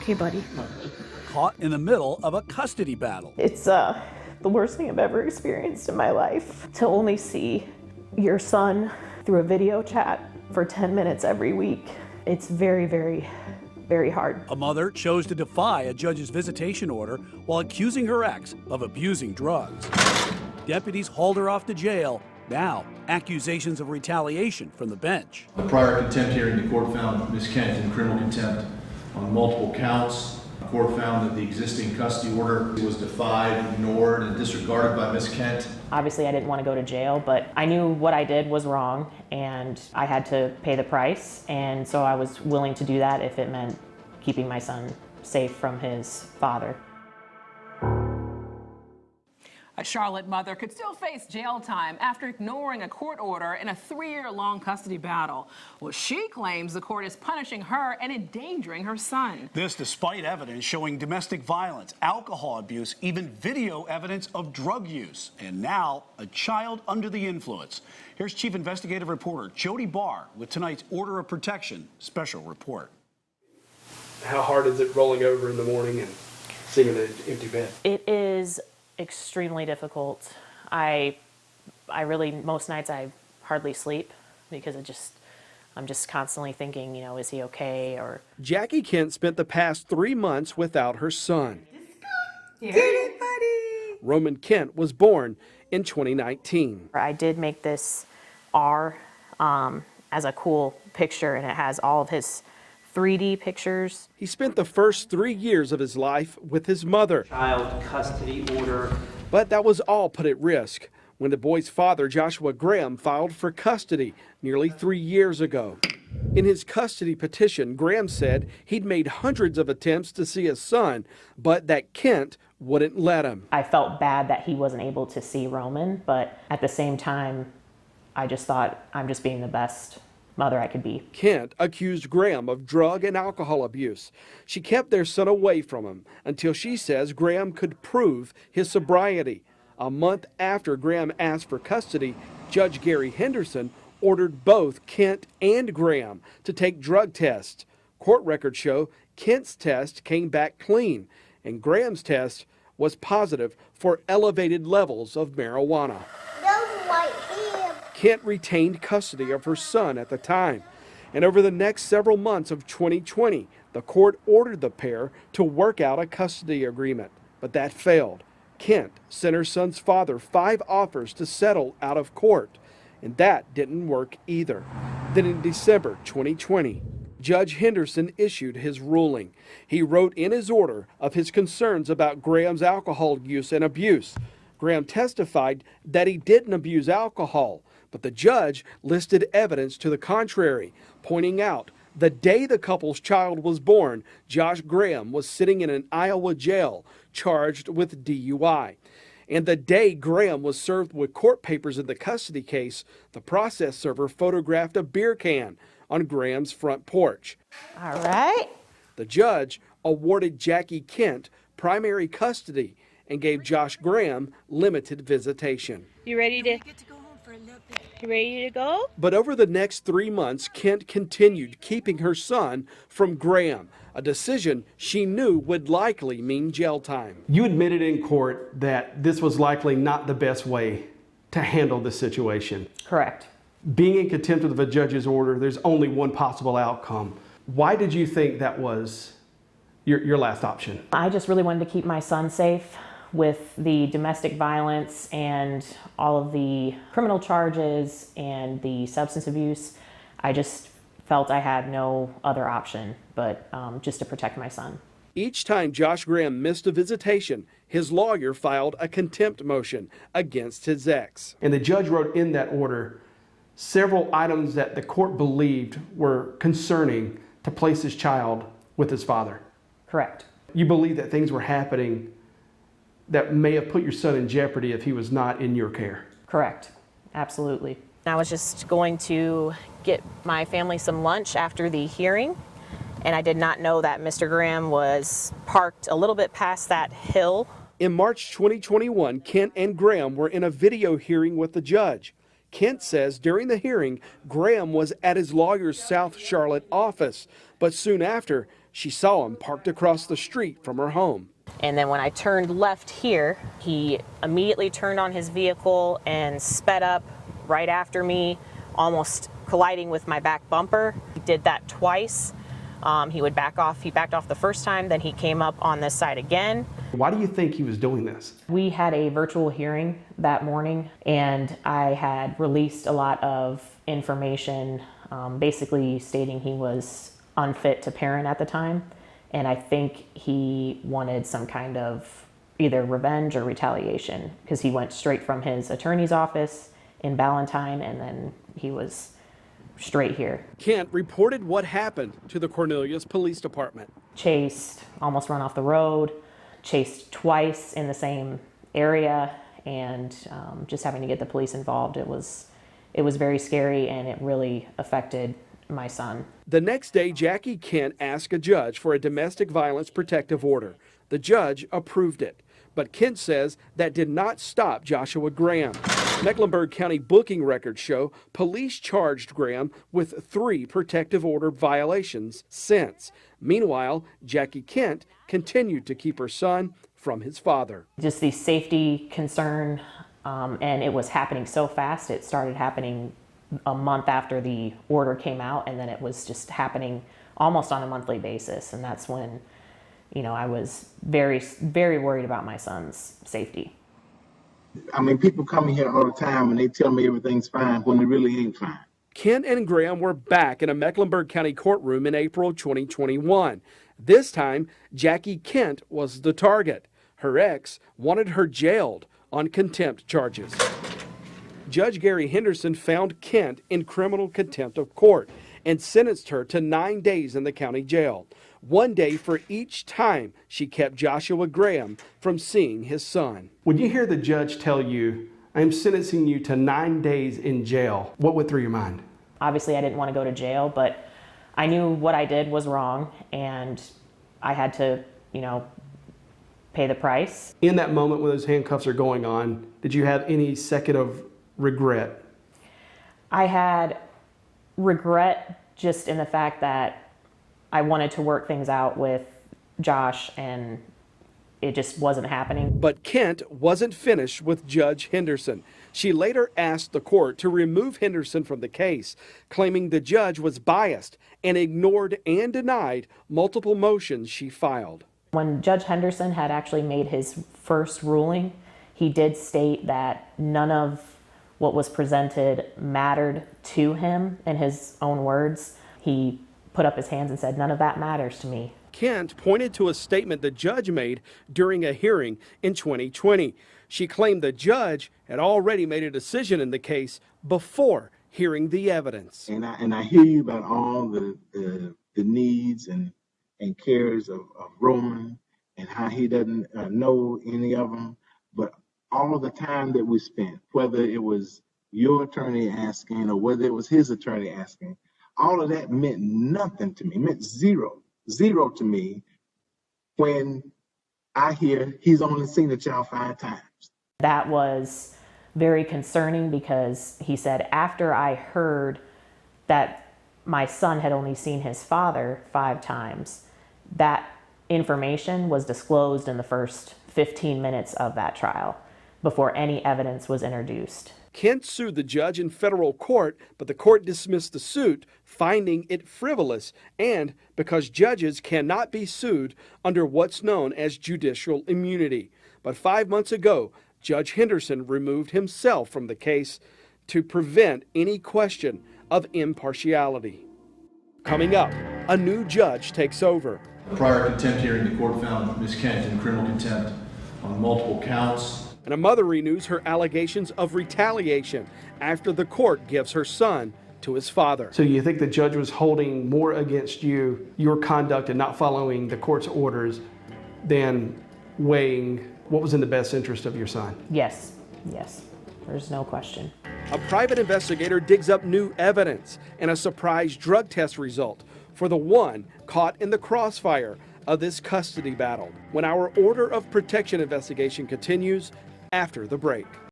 Okay, buddy. Caught in the middle of a custody battle. It's the worst thing I've ever experienced in my life. To only see your son through a video chat for 10 minutes every week, it's very, very, very hard. A mother chose to defy a judge's visitation order while accusing her ex of abusing drugs. Deputies hauled her off to jail. Now, accusations of retaliation from the bench. The prior contempt hearing, the court found Ms. Kent in criminal contempt on multiple counts. The court found that the existing custody order was defied, ignored, and disregarded by Ms. Kent. Obviously, I didn't want to go to jail, but I knew what I did was wrong, and I had to pay the price, and so I was willing to do that if it meant keeping my son safe from his father. A Charlotte mother could still face jail time after ignoring a court order in a 3-year-long custody battle. Well, she claims the court is punishing her and endangering her son. This despite evidence showing domestic violence, alcohol abuse, even video evidence of drug use, and now a child under the influence. Here's Chief Investigative Reporter Jody Barr with tonight's Order of Protection special report. How hard is it rolling over in the morning and seeing an empty bed? It is extremely difficult. I really, most nights I hardly sleep because I'm just constantly thinking, is he okay? Or Jackie Kent spent the past 3 months without her son. Roman Kent was born in 2019. I did make this R as a cool picture, and it has all of his 3D pictures. He spent the first 3 years of his life with his mother. Child custody order. But that was all put at risk when the boy's father, Joshua Graham, filed for custody nearly 3 years ago. In his custody petition, Graham said he'd made hundreds of attempts to see his son, but that Kent wouldn't let him. I felt bad that he wasn't able to see Roman, but at the same time, I just thought I'm just being the best mother I could be. Kent accused Graham of drug and alcohol abuse. She kept their son away from him until she says Graham could prove his sobriety. A month after Graham asked for custody, Judge Gary Henderson ordered both Kent and Graham to take drug tests. Court records show Kent's test came back clean, and Graham's test was positive for elevated levels of marijuana. Kent retained custody of her son at the time, and over the next several months of 2020, the court ordered the pair to work out a custody agreement, but that failed. Kent sent her son's father 5 offers to settle out of court, and that didn't work either. Then in December 2020, Judge Henderson issued his ruling. He wrote in his order of his concerns about Graham's alcohol use and abuse. Graham testified that he didn't abuse alcohol, but the judge listed evidence to the contrary, pointing out the day the couple's child was born, Josh Graham was sitting in an Iowa jail charged with DUI. And the day Graham was served with court papers in the custody case, the process server photographed a beer can on Graham's front porch. All right. The judge awarded Jackie Kent primary custody and gave Josh Graham limited visitation. You ready to go? But over the next 3 months, Kent continued keeping her son from Graham, a decision she knew would likely mean jail time. You admitted in court that this was likely not the best way to handle this situation. Correct. Being in contempt of a judge's order, there's only one possible outcome. Why did you think that was your last option? I just really wanted to keep my son safe. With the domestic violence and all of the criminal charges and the substance abuse, I just felt I had no other option but just to protect my son. Each time Josh Graham missed a visitation, his lawyer filed a contempt motion against his ex. And the judge wrote in that order several items that the court believed were concerning to place his child with his father. Correct. You believe that things were happening that may have put your son in jeopardy if he was not in your care? Correct. Absolutely. I was just going to get my family some lunch after the hearing, and I did not know that Mr. Graham was parked a little bit past that hill. In March 2021, Kent and Graham were in a video hearing with the judge. Kent says during the hearing, Graham was at his lawyer's South Charlotte office, but soon after, she saw him parked across the street from her home. And then when I turned left here, he immediately turned on his vehicle and sped up right after me, almost colliding with my back bumper. He did that twice. He would back off. He backed off the first time, then he came up on this side again. Why do you think he was doing this? We had a virtual hearing that morning, and I had released a lot of information, basically stating he was unfit to parent at the time. And I think he wanted some kind of either revenge or retaliation, because he went straight from his attorney's office in Ballantyne, and then he was straight here. Kent reported what happened to the Cornelius Police Department. Chased, almost run off the road, chased twice in the same area, and just having to get the police involved, it was very scary, and it really affected my son. The next day, Jackie Kent asked a judge for a domestic violence protective order. The judge approved it, but Kent says that did not stop Joshua Graham. Mecklenburg County booking records show police charged Graham with 3 protective order violations since. Meanwhile, Jackie Kent continued to keep her son from his father. Just the safety concern, and it was happening so fast. It started happening a month after the order came out, and then it was just happening almost on a monthly basis. And that's when, I was very, very worried about my son's safety. I mean, people come in here all the time and they tell me everything's fine when it really ain't fine. Kent and Graham were back in a Mecklenburg County courtroom in April 2021. This time, Jackie Kent was the target. Her ex wanted her jailed on contempt charges. Judge Gary Henderson found Kent in criminal contempt of court and sentenced her to 9 days in the county jail, 1 day for each time she kept Joshua Graham from seeing his son. When you hear the judge tell you, I'm sentencing you to 9 days in jail, what went through your mind? Obviously, I didn't want to go to jail, but I knew what I did was wrong, and I had to, pay the price. In that moment when those handcuffs are going on, did you have any second of regret? I had regret just in the fact that I wanted to work things out with Josh, and it just wasn't happening. But Kent wasn't finished with Judge Henderson. She later asked the court to remove Henderson from the case, claiming the judge was biased and ignored and denied multiple motions she filed. When Judge Henderson had actually made his first ruling, he did state that none of what was presented mattered to him, in his own words. He put up his hands and said, "None of that matters to me." Kent pointed to a statement the judge made during a hearing in 2020. She claimed the judge had already made a decision in the case before hearing the evidence. And I hear you about all the needs and cares of Roman and how he doesn't know any of them. But all of the time that we spent, whether it was your attorney asking or whether it was his attorney asking, all of that meant nothing to me, meant zero to me when I hear he's only seen the child 5 times. That was very concerning, because he said, after I heard that my son had only seen his father 5 times, that information was disclosed in the first 15 minutes of that trial before any evidence was introduced. Kent sued the judge in federal court, but the court dismissed the suit, finding it frivolous, and because judges cannot be sued under what's known as judicial immunity. But 5 months ago, Judge Henderson removed himself from the case to prevent any question of impartiality. Coming up, a new judge takes over. Prior contempt hearing, the court found Ms. Kent in criminal contempt on multiple counts. And a mother renews her allegations of retaliation after the court gives her son to his father. So you think the judge was holding more against you, your conduct and not following the court's orders, than weighing what was in the best interest of your son? Yes, there's no question. A private investigator digs up new evidence and a surprise drug test result for the one caught in the crossfire of this custody battle, when our order of protection investigation continues after the break.